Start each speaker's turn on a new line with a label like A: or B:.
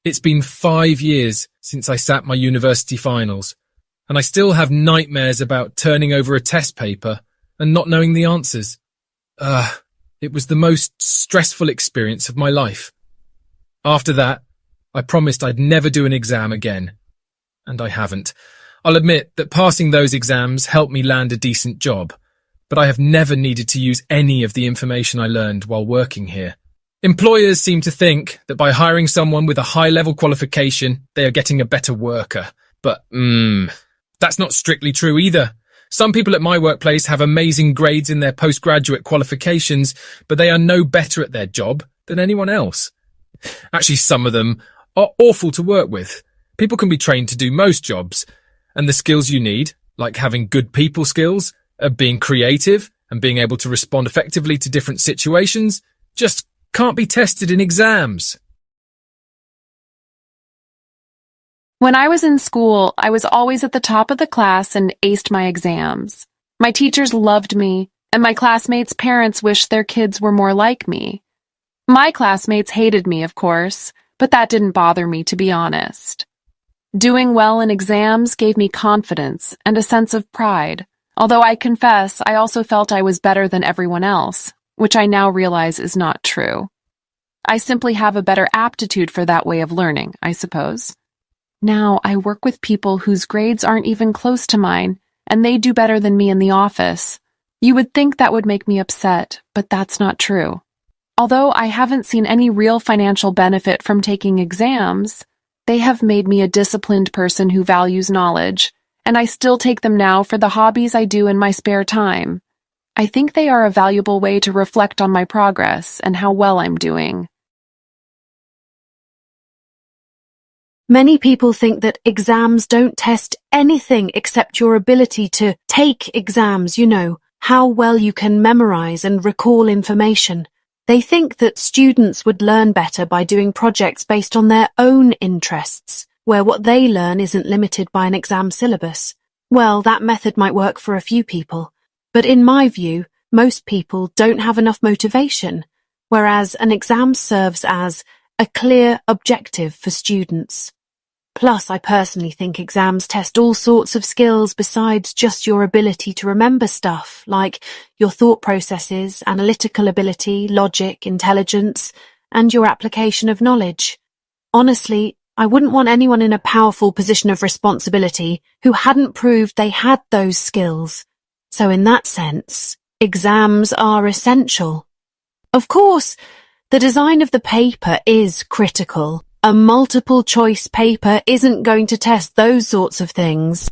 A: It's been 5 years since I sat my university finals, and I still have nightmares about turning over a test paper and not knowing the answers. It was the most stressful experience of my life. After that, I promised I'd never do an exam again, and I haven't. I'll admit that passing those exams helped me land a decent job, but I have never needed to use any of the information I learned while working here. Employers seem to think that by hiring someone with a high-level qualification, they are getting a better worker. But, that's not strictly true either. Some people at my workplace have amazing grades in their postgraduate qualifications, but they are no better at their job than anyone else. Actually, some of them are awful to work with. People can be trained to do most jobs, and the skills you need, like having good people skills, being creative, and being able to respond effectively to different situations, just can't be tested in exams.
B: When I was in school, I was always at the top of the class and aced my exams. My teachers loved me, and my classmates' parents wished their kids were more like me. My classmates hated me, of course, but that didn't bother me, to be honest. Doing well in exams gave me confidence and a sense of pride, although I confess I also felt I was better than everyone else, which I now realize is not true. I simply have a better aptitude for that way of learning, I suppose. Now I work with people whose grades aren't even close to mine, and they do better than me in the office. You would think that would make me upset, but that's not true. Although I haven't seen any real financial benefit from taking exams, they have made me a disciplined person who values knowledge, and I still take them now for the hobbies I do in my spare time. I think they are a valuable way to reflect on my progress and how well I'm doing.
C: Many people think that exams don't test anything except your ability to take exams, how well you can memorize and recall information. They think that students would learn better by doing projects based on their own interests, where what they learn isn't limited by an exam syllabus. Well, that method might work for a few people, but in my view, most people don't have enough motivation, whereas an exam serves as a clear objective for students. Plus, I personally think exams test all sorts of skills besides just your ability to remember stuff, like your thought processes, analytical ability, logic, intelligence, and your application of knowledge. Honestly, I wouldn't want anyone in a powerful position of responsibility who hadn't proved they had those skills. So in that sense, exams are essential. Of course, the design of the paper is critical. A multiple choice paper isn't going to test those sorts of things.